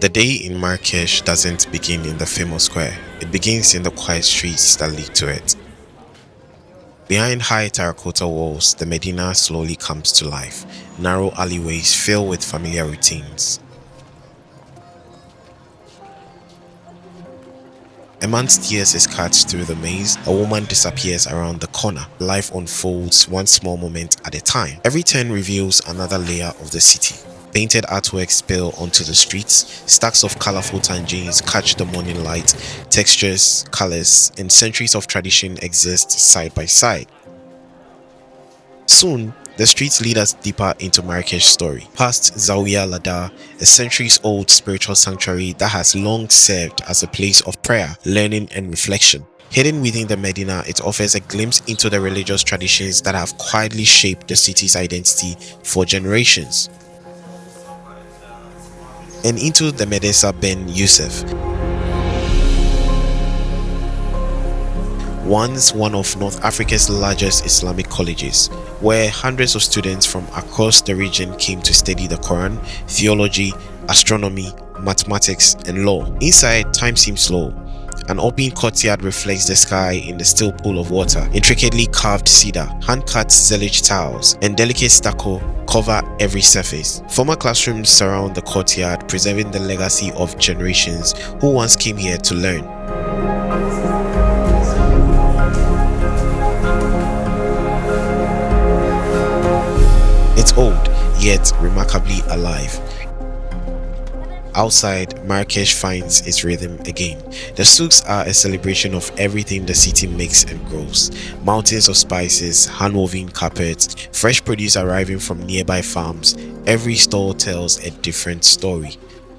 The day in Marrakesh doesn't begin in the famous square, it begins in the quiet streets that lead to it. Behind high terracotta walls, the Medina slowly comes to life, narrow alleyways filled with familiar routines. A man steers his cart through the maze, a woman disappears around the corner. Life unfolds one small moment at a time. Every turn reveals another layer of the city. Painted artworks spill onto the streets, stacks of colorful tangines catch the morning light, textures, colors, and centuries of tradition exist side by side. Soon, the streets lead us deeper into Marrakesh's story, past Zawiya Lada, a centuries-old spiritual sanctuary that has long served as a place of prayer, learning, and reflection. Hidden within the Medina, it offers a glimpse into the religious traditions that have quietly shaped the city's identity for generations. And into the Medresa Ben Youssef, once one of North Africa's largest Islamic colleges, where hundreds of students from across the region came to study the Quran, theology, astronomy, mathematics, and law. Inside, time seems slow. An open courtyard reflects the sky in the still pool of water. Intricately carved cedar, hand-cut zelich tiles, and delicate stucco cover every surface. Former classrooms surround the courtyard, preserving the legacy of generations who once came here to learn. It's old, yet remarkably alive. Outside, Marrakesh finds its rhythm again. The souks are a celebration of everything the city makes and grows. Mountains of spices, hand-woven carpets, fresh produce arriving from nearby farms. Every stall tells a different story.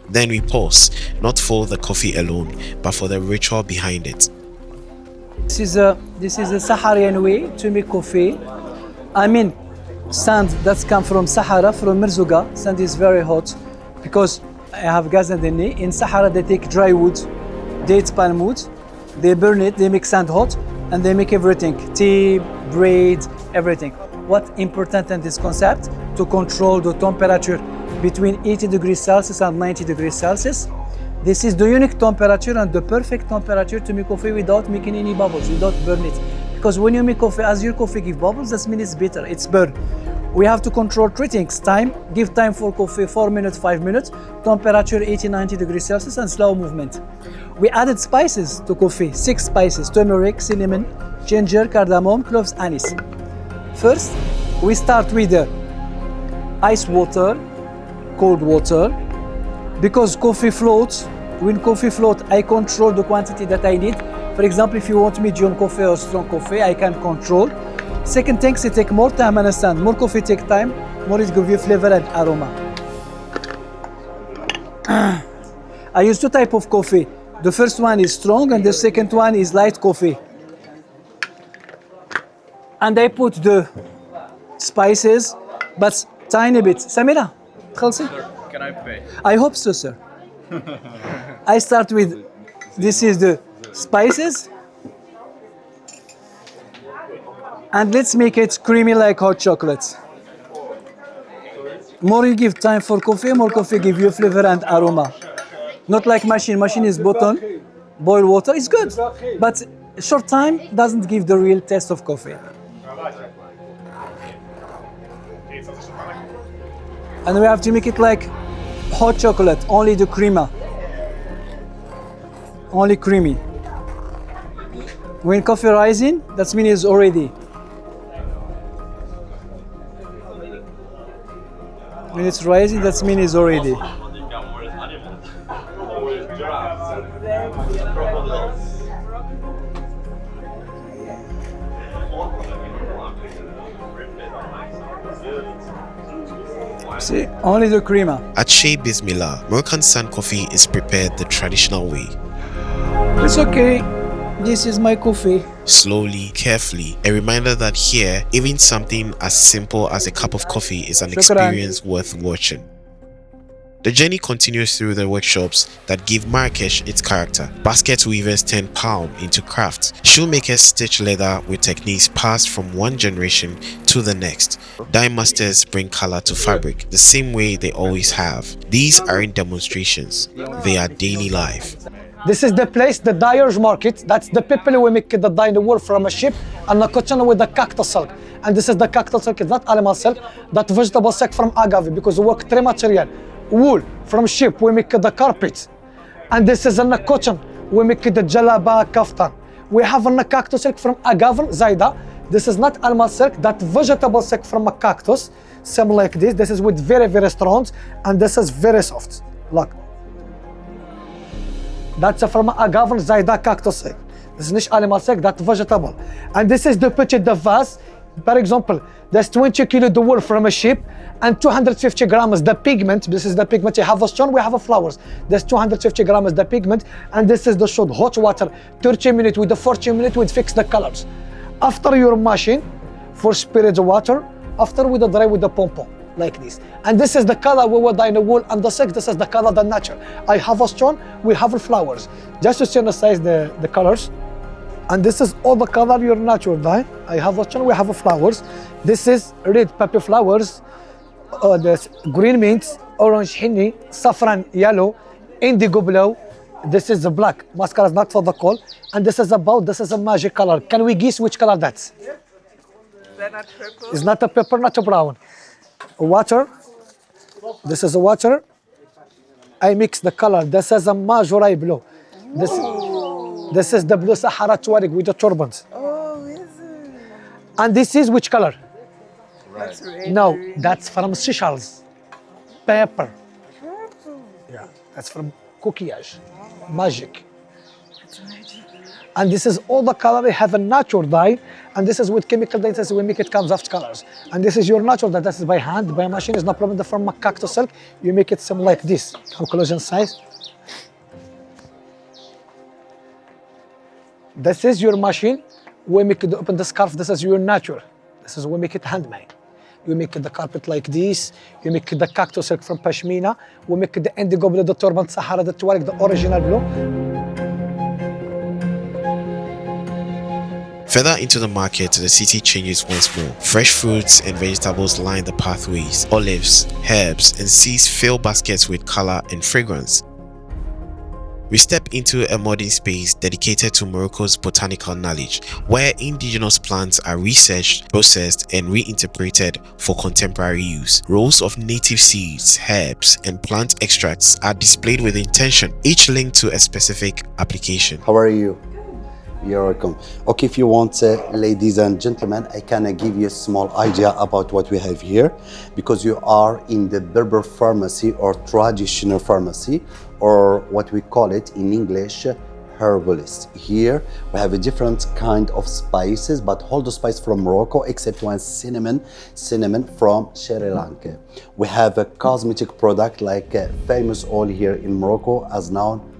Then we pause, not for the coffee alone, but for the ritual behind it. This is a Saharian way to make coffee. Sand that's come from Sahara, from Merzouga. Sand is very hot because I have gas in the knee. In Sahara, they take dry wood, date palm wood, they burn it, they make sand hot, and they make everything, tea, bread, everything. What's important in this concept? To control the temperature between 80 degrees Celsius and 90 degrees Celsius. This is the unique temperature and the perfect temperature to make coffee without making any bubbles, without burn it. Because when you make coffee, as your coffee give bubbles, that means it's bitter, it's burn. We have to control three things: time, give time for coffee 4 minutes, 5 minutes, temperature 80-90 degrees Celsius, and slow movement. We added spices to coffee, 6 spices: turmeric, cinnamon, ginger, cardamom, cloves, anise. First, we start with the ice water, cold water, because coffee floats. When coffee floats, I control the quantity that I need. For example, if you want medium coffee or strong coffee, I can control. Second thing, it take more time, understand. More coffee take time, more it gives you flavor and aroma. I use 2 types of coffee. The first one is strong and the second one is light coffee. And I put the spices, but tiny bit. Samira, خلصي? Can I pay? I hope so, sir. I start with, this is the spices. And let's make it creamy like hot chocolate. More you give time for coffee, more coffee give you flavor and aroma. Not like machine. Machine is button, boil water, it's good. But short time doesn't give the real taste of coffee. And we have to make it like hot chocolate, only the crema. Only creamy. When coffee rising, that means it's already. When it's rising, that means it's already. See, only the crema. At Shea Bismillah, Moroccan sand coffee is prepared the traditional way. It's okay. This is my coffee. Slowly, carefully, a reminder that here, even something as simple as a cup of coffee is an Shukran. experience worth watching. The journey continues through the workshops that give Marrakesh its character. Basket weavers turn palm into crafts. Shoemakers stitch leather with techniques passed from one generation to the next. Dye masters bring color to fabric the same way they always have. These aren't demonstrations, they are daily life. This is the place, the dyer's market. That's the people who make the dye the wool from a sheep and the cotton with the cactus silk. And this is the cactus silk, it's not animal silk, that vegetable silk from agave, because we work three material. Wool from sheep, we make the carpet. And this is the cotton, we make the jalaba kaftan. We have the cactus silk from agave, zaida. This is not animal silk, that vegetable silk from a cactus, same like this. This is with very, very strong, and this is very soft. Look. That's from agave zaida cactus silk. This is not animal silk, that's vegetable. And this is the petit de vase. For example, there's 20 kilo the wool from a sheep and 250 grams the pigment. This is the pigment. You have a stone, we have a flowers. There's 250 grams the pigment, and this is the shot. Hot water, 30 minutes with the 40 minutes with fix the colors. After your machine, for spirit water, after with the dry with the pom-pom, like this. And this is the color we will dye in the wool and the silk. This is the color, the natural. I have a stone, we have flowers. Just to synthesize the colors. And this is all the color your natural dye. I have a stone, we have flowers. This is red pepper flowers, this green mint, orange henny, saffron yellow, indigo blue. This is the black. Mascara is not for the cold. And this is this is a magic color. Can we guess which color that's? Is that not purple? It's not a pepper, not a brown. Water. This is a water. I mix the color. This is a majorai blue. This is the blue Sahara Tuareg with the turbans. Oh, is it? And this is which color? That's red. No, that's from Seychelles. Pepper. Purple. Yeah, that's from coquillage. Magic. That's magic. And this is all the color. They have a natural dye, and this is with chemical dye. This is we make it comes after colors. And this is your natural dye. This is by hand, by machine. Is no problem. From cactus silk, you make it some like this. Come close inside. This is your machine. We make it open the scarf. This is your natural. This is we make it handmade. You make the carpet like this. You make the cactus silk from pashmina. We make the indigo blue, the turban Sahara, the Tuareg, the original blue. Further into the market, the city changes once more. Fresh fruits and vegetables line the pathways. Olives, herbs, and seeds fill baskets with color and fragrance. We step into a modern space dedicated to Morocco's botanical knowledge, where indigenous plants are researched, processed, and reinterpreted for contemporary use. Rows of native seeds, herbs, and plant extracts are displayed with intention, each linked to a specific application. How are you? You're welcome. Okay, if you want, ladies and gentlemen, I can give you a small idea about what we have here, because you are in the Berber pharmacy or traditional pharmacy, or what we call it in English, herbalist. Here we have a different kind of spices, but all the spice from Morocco except one cinnamon from Sri Lanka. We have a cosmetic product like a famous oil here in Morocco as known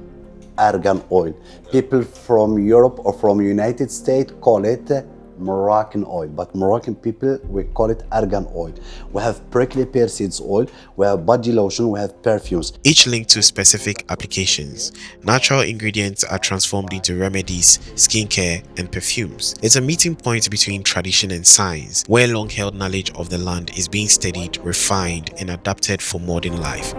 argan oil. People from Europe or from United States call it Moroccan oil, but Moroccan people, we call it argan oil. We have prickly pear seeds oil, we have body lotion, we have perfumes. Each linked to specific applications. Natural ingredients are transformed into remedies, skincare, and perfumes. It's a meeting point between tradition and science, where long-held knowledge of the land is being studied, refined, and adapted for modern life.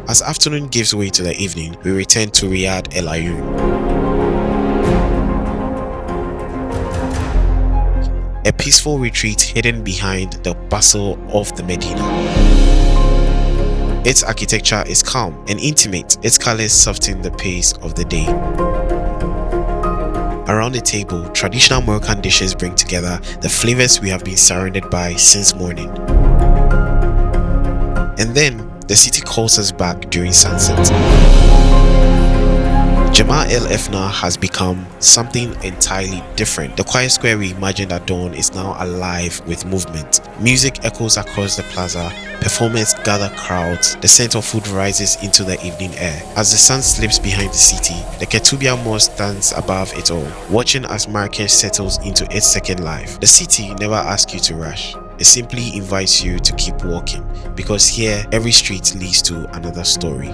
As afternoon gives way to the evening, we return to Riyadh El Ayoun. A peaceful retreat hidden behind the bustle of the Medina. Its architecture is calm and intimate, its colors soften the pace of the day. Around the table, traditional Moroccan dishes bring together the flavors we have been surrounded by since morning. And then, the city calls us back during sunset. Jama El Efna has become something entirely different. The quiet square we imagined at dawn is now alive with movement. Music echoes across the plaza, performers gather crowds, the scent of food rises into the evening air. As the sun slips behind the city, the Ketubia Mosque stands above it all, watching as Marrakesh settles into its second life. The city never asks you to rush. It simply invites you to keep walking, because here every street leads to another story.